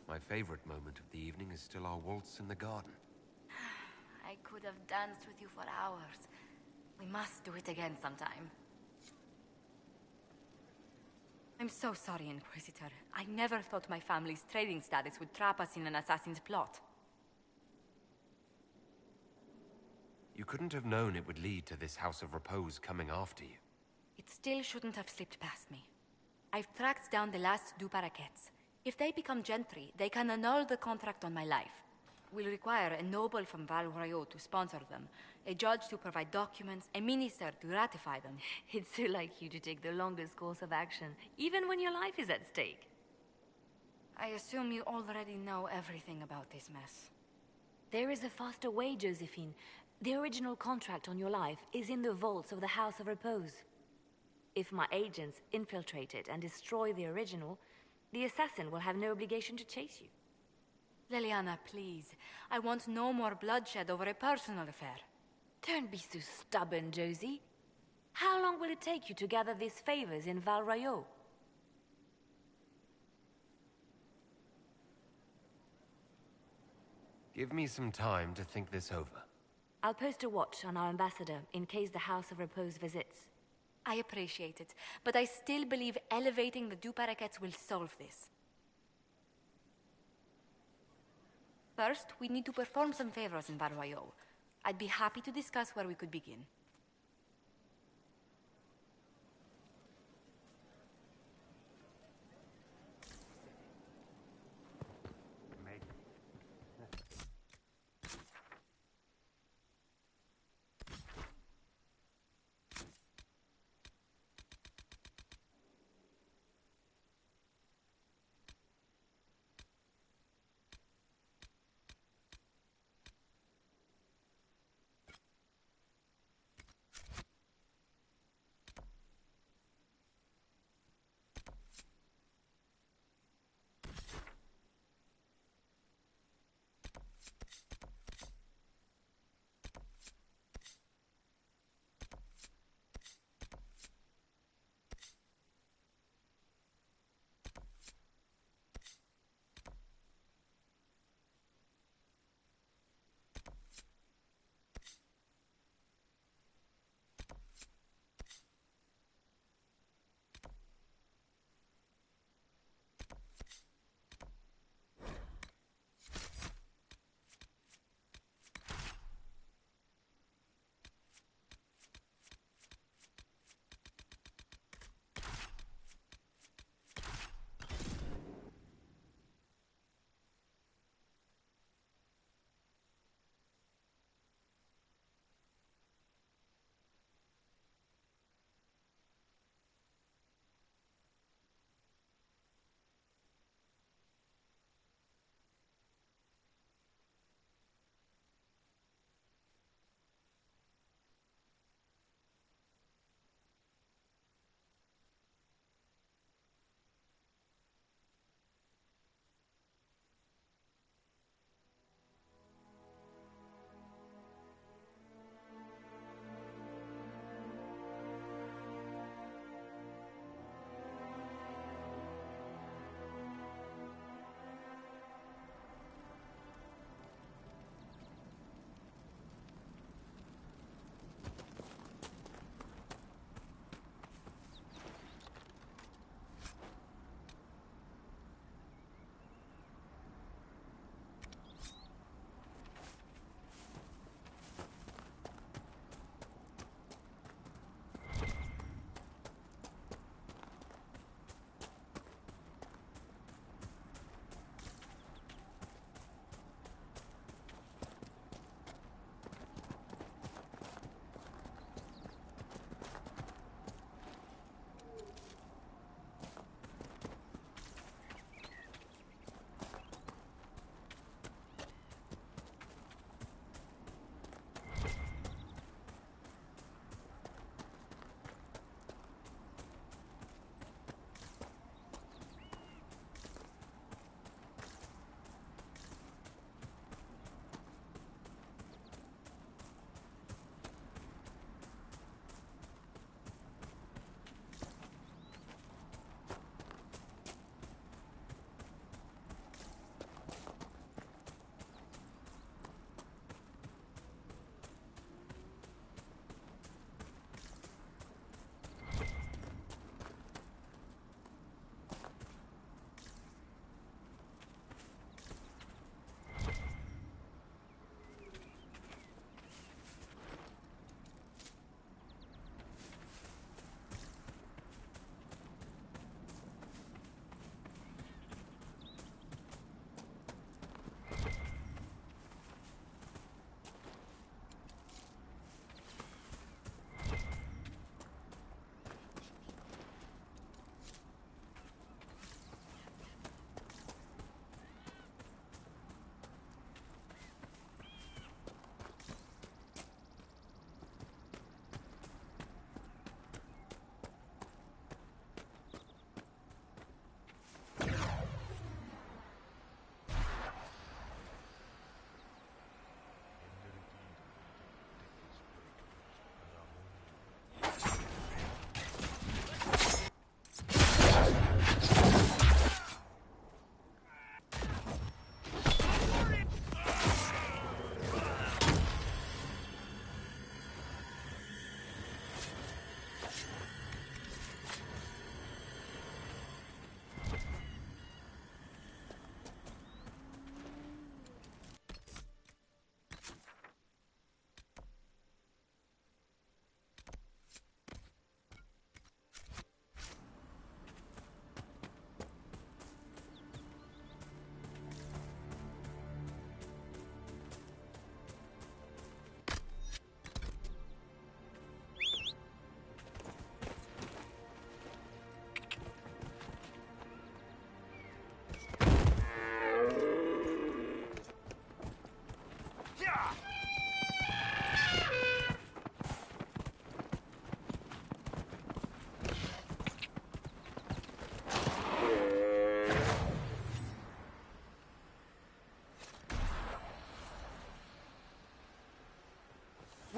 My favorite moment of the evening is still our waltz in the garden. I could have danced with you for hours. We must do it again sometime. I'm so sorry, Inquisitor. I never thought my family's trading status would trap us in an assassin's plot. You couldn't have known it would lead to this House of Repose coming after you. It still shouldn't have slipped past me. I've tracked down the last du Paraquets. If they become gentry, they can annul the contract on my life. We'll require a noble from Val Royeaux to sponsor them, a judge to provide documents, a minister to ratify them. It's so like you to take the longest course of action, even when your life is at stake. I assume you already know everything about this mess. There is a faster way, Josephine. The original contract on your life is in the vaults of the House of Repose. If my agents infiltrate it and destroy the original, the assassin will have no obligation to chase you. Leliana, please. I want no more bloodshed over a personal affair. Don't be so stubborn, Josie. How long will it take you to gather these favors in Val Royeaux? Give me some time to think this over. I'll post a watch on our ambassador in case the House of Repose visits. I appreciate it, but I still believe elevating the du Paraquets will solve this. First, we need to perform some favors in Val Royeaux. I'd be happy to discuss where we could begin.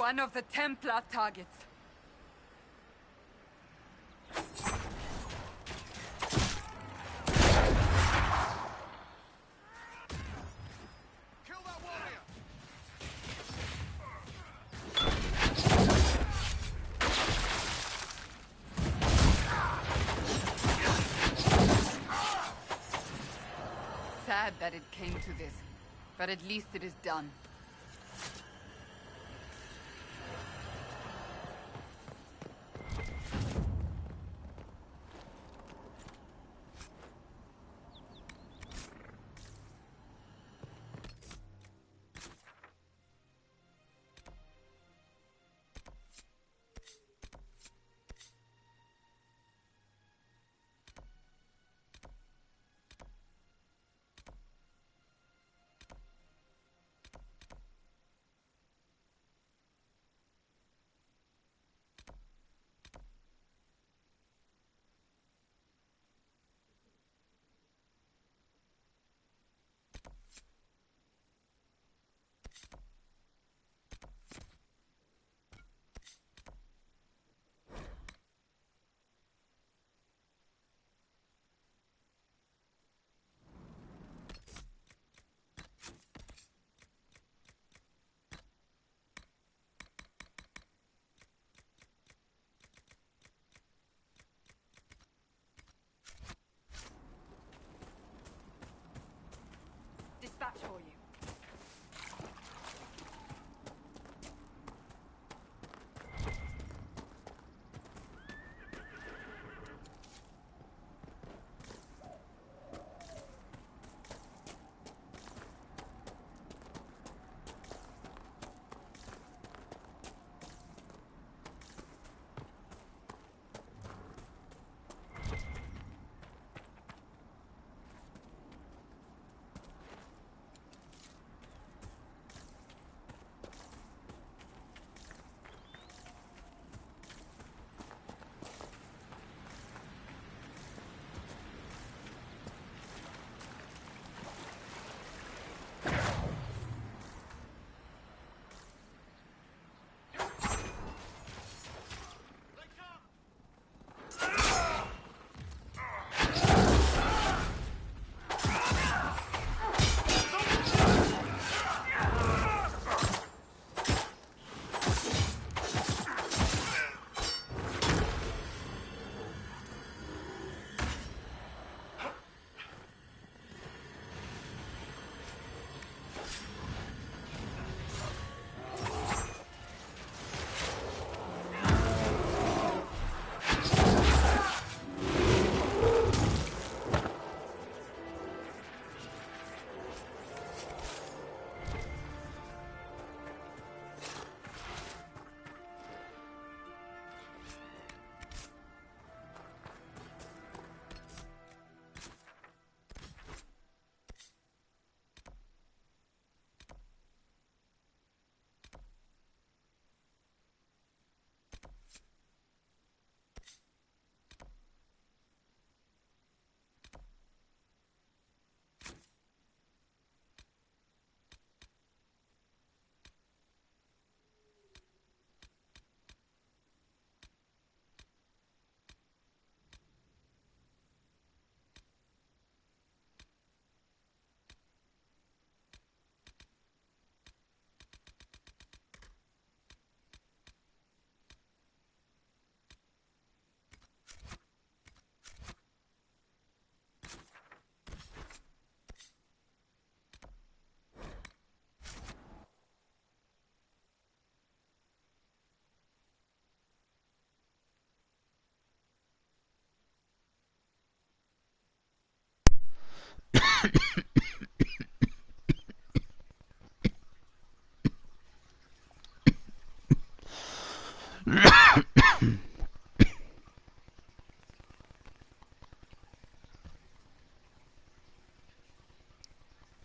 one of the Templar targets. Sad that it came to this, but at least it is done. Dispatch for you.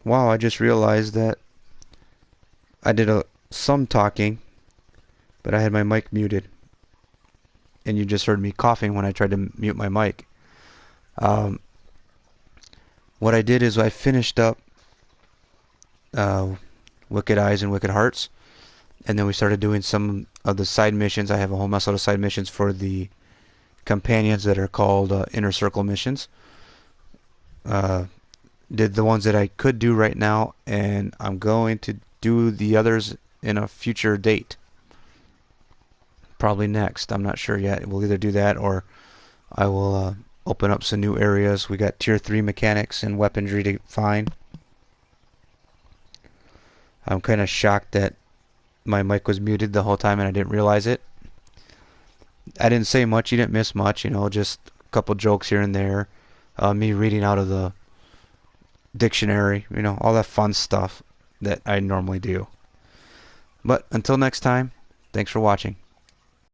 Wow, I just realized that I did some talking, but I had my mic muted. And you just heard me coughing when I tried to mute my mic. What I did is I finished up Wicked Eyes and Wicked Hearts, And then we started doing some of the side missions. I have a whole mess of side missions for the companions that are called Inner Circle missions. Did the ones that I could do right now, and I'm going to do the others in a future date. Probably next. I'm not sure yet. We'll either do that or I will open up some new areas. We got tier 3 mechanics and weaponry to find. I'm kind of shocked that my mic was muted the whole time and I didn't realize it. I didn't say much. You didn't miss much. You know, just a couple jokes here and there. Me reading out of the dictionary. You know, all that fun stuff that I normally do. But until next time, thanks for watching.